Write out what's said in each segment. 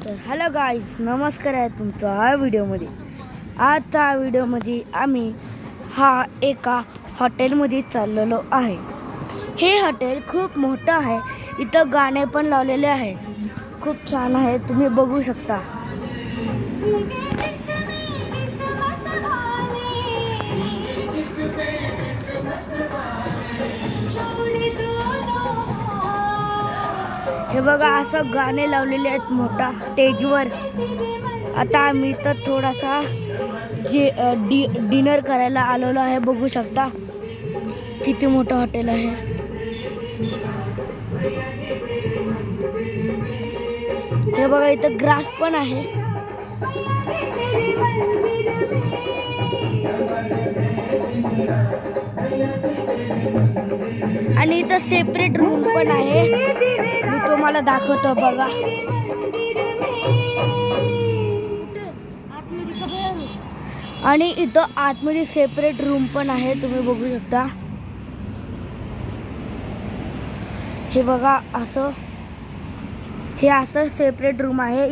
तर hello guys, नमस्कार आहे तुमचा हा व्हिडिओमध्ये. आजच्या व्हिडिओमध्ये आम्ही एका हॉटेलमध्ये चाललेलो आहे. हे हॉटेल खूप मोठं आहे. इथं गाणे पण लावलेले आहे. खूप छान आहे, तुम्ही बघू शकता. हे बघा, असं गाणे लावलेले आहेत मोठा स्टेजवर. आता आम्ही तर थोडासा डिनर करायला आलेलो आहे. बघू शकता किती मोठं हॉटेल आहे. हे बघा, इथं ग्रास पण आहे. आणि इथं सेपरेट रूम पण आहे. मी तुम्हाला दाखवतो बघा. आणि इथं आतमध्ये सेपरेट रूम पण आहे, तुम्ही बघू शकता. हे बघा, हे असं सेपरेट रूम आहे.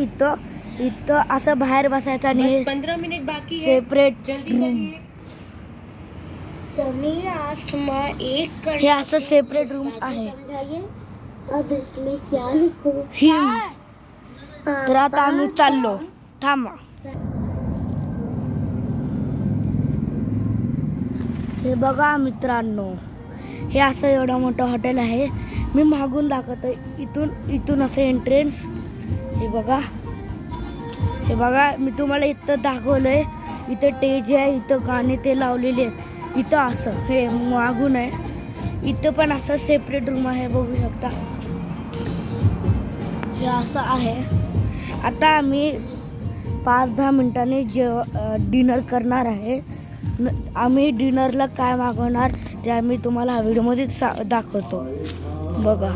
इथं असं बाहेर बसायचं आणि 15 मिनिट बाकी सेपरेट रूम. हे असं सेपरेट रूम आहे. अब इसमें क्या लिखूं? तर आता आम्ही चाललो. थांबा. हे बघा मित्रांनो, हे असं एवढं मोठं हॉटेल आहे. मी मागून दाखवतो. इथून असं एंट्रन्स. हे बघा, मी तुम्हाला इथं दाखवलंय. इथं स्टेज आहे, इथं गाणे ते लावलेले आहेत. इथं असं हे मागून आहे. इथं पण असं सेपरेट रूम आहे, बघू शकता. हे असं आहे. आता आम्ही 5-10 मिनिटांनी डिनर करणार आहे. आम्ही डिनरला काय मागवणार ते आम्ही तुम्हाला हा व्हिडिओमध्ये दाखवतो. बघा.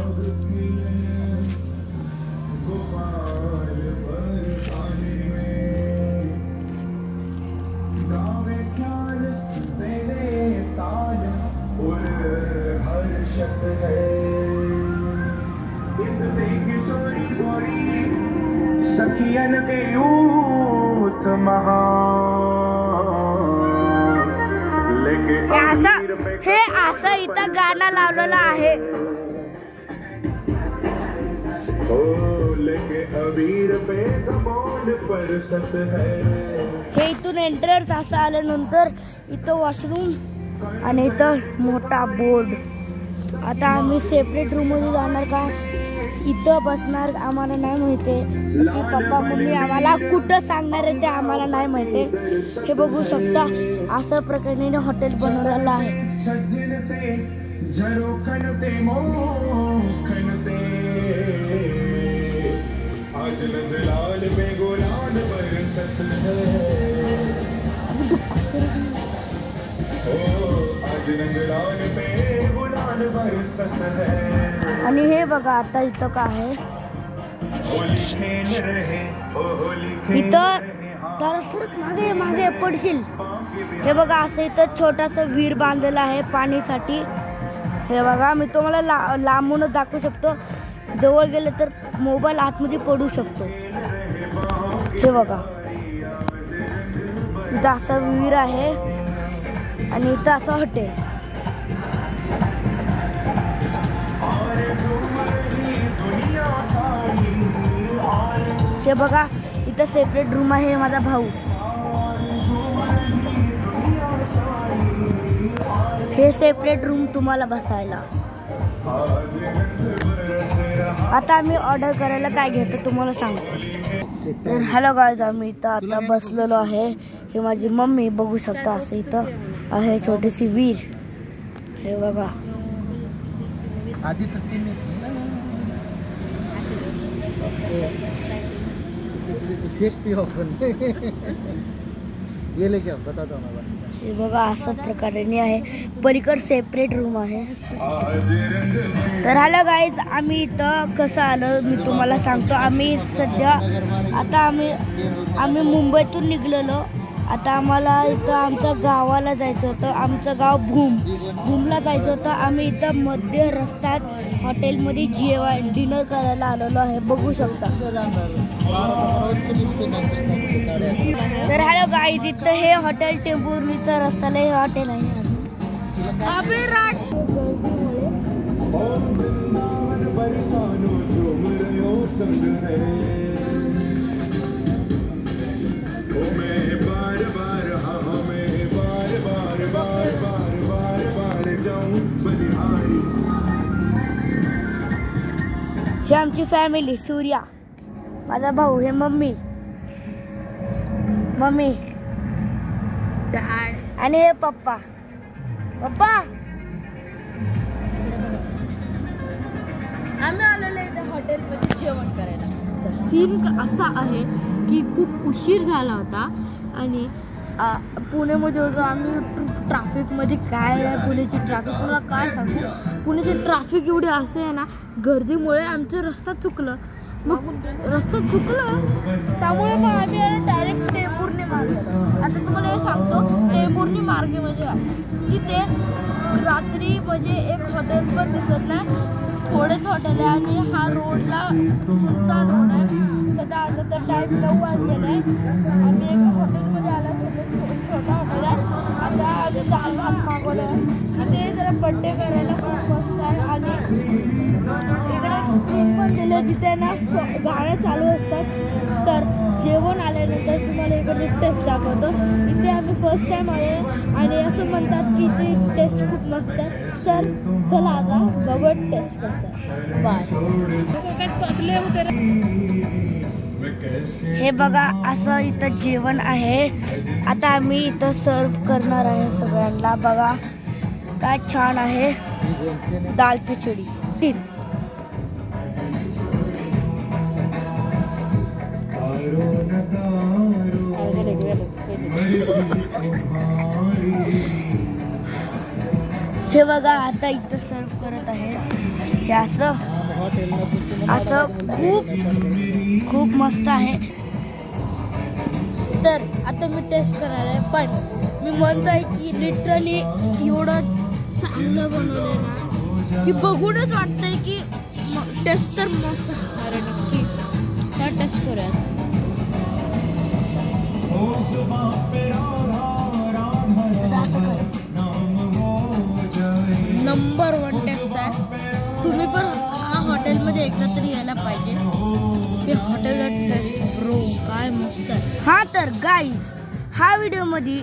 हे असं इथं गाणं लावलेलं आहे. हे इथून एंट्रन्स असं आल्यानंतर इथं वॉशरूम आणि इथं मोठा बोर्ड. आता आम्ही सेपरेट रूम मध्ये जाणार का इथं बसणार आम्हाला नाही माहिती. की पप्पा मम्मी आम्हाला कुठं सांगणार आहे ते आम्हाला नाही माहिती. हे बघू शकता, असं प्रकारे हॉटेल बनवलेलं आहे. आणि हे बघा, आता इथं काय आहे. इथं तर मागे पडशील. हे बघा, असं इथं छोटासा विहीर बांधलेला आहे पाणीसाठी. हे बघा, मी तुम्हाला लांबूनच दाखवू शकतो. जवळ गेले तर मोबाईल आतमध्ये पडू शकतो. हे बघा, इथं असं विहीर आहे आणि इथं असं हॉटेल. हे बघा, इथं सेपरेट रूम आहे. माझा भाऊ. हे सेपरेट रूम तुम्हाला बसायला. आता आम्ही ऑर्डर करायला काय घेतो तुम्हाला सांगतो. तर हॅलो गाईज, आम्ही इथं आता बसलेलो आहे. हे माझी मम्मी, बघू शकता. असं इथं आहे छोटीशी विहीर. हे बघा. हे बघा, असं प्रकारे आहे. पलीकड सेपरेट रूम आहे. तर हॅलो गाईज, आम्ही इथं कसं आलं मी तुम्हाला सांगतो. आम्ही सध्या आता आम्ही मुंबईतून निघलेलो. आता आम्हाला इथं आमच्या गावाला जायचं होतं. आमचं गाव भूमला जायचं होतं. आम्ही इथं मध्य रस्त्यात हॉटेलमध्ये डिनर करायला आलेलो आहे. बघू शकता. तर हॅलो गाईज, इथं हे हॉटेल टेंभुर्णीचं रस्त्याला हे हॉटेल आहे. हे आमची फॅमिली, सूर्या माझा भाऊ, हे मम्मी आणि हे पप्पा. आम्ही आलेलो इथे हॉटेलमध्ये जेवण करायला. तर सीन असा आहे की खूप उशीर झाला होता आणि पुण्यामध्ये होतो आम्ही. ट्रॅफिकमध्ये काय आहे पुण्याची ट्रॅफिक, मला काय सांगू. पुण्याची ट्रॅफिक एवढी असं आहे ना, गर्दीमुळे आमचं रस्ता चुकलं. त्यामुळे मग आम्ही डायरेक्ट टेंभुर्णी मार्ग. आता तुम्हाला हे सांगतो, टेंभुर्णी मार्ग म्हणजे काय. तिथे रात्री म्हणजे एक हॉटेल पण दिसत नाही, थोडेच हॉटेल आहे आणि हा रोडला सुनसान रोड आहे. सध्या आता तर टाईम 9 वाजलेला आहे. आम्ही एका हॉटेलमध्ये आला, सध्या छोटा हॉटेल आहे. आता आम्ही दाल भात मागवलं आहे. तिथे जरा बड्डे करायला खूप मस्त आहे आणि इकडे केक पण दिलं जिथे ना गाणं चालू असतात. तर जेवण आल्यानंतर तुम्हाला इकडे टेस्ट दाखवतो. इथे आम्ही फर्स्ट टाइम आले आणि असं म्हणतात की इथे टेस्ट खूप मस्त आहे. चला आता बघूया टेस्ट कसं. बाय. हे बघा, असं इथं जेवण आहे. आता आम्ही इथं सर्व करणार आहे सगळ्यांना. बघा काय छान आहे, दाल खिचडी 3. हे बघा आता इथं सर्व करत आहे. हे असं खूप मस्त आहे. तर आता मी टेस्ट करणार आहे, पण मी म्हणतोय की लिटरली एवढं चांगलं बनवलंय ना की बघूनच वाटतंय की टेस्ट तर मस्त असणार आहे नक्की. त्या टेस्ट करूया. नंबर 1 टेस्ट आहे. तुम्ही पण हा हॉटेलमध्ये एकदा तरी यायला पाहिजे. ते हॉटेलचा टेस्ट ब्रो काय मस्त आहे. हा तर गाईज, हा व्हिडिओमध्ये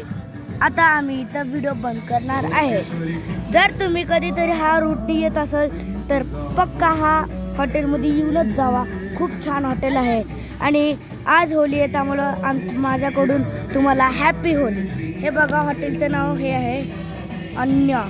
आता आम्ही इथं व्हिडिओ बंद करणार आहे. जर तुम्ही कधीतरी हा रूटने येत असाल तर पक्का हा हॉटेलमध्ये येऊनच जावा. खूप छान हॉटेल आहे आणि आज होली आहे, त्यामुळं माझ्याकडून तुम्हाला हॅपी होली. हे बघा, हॉटेलचं नाव हे आहे अन्य.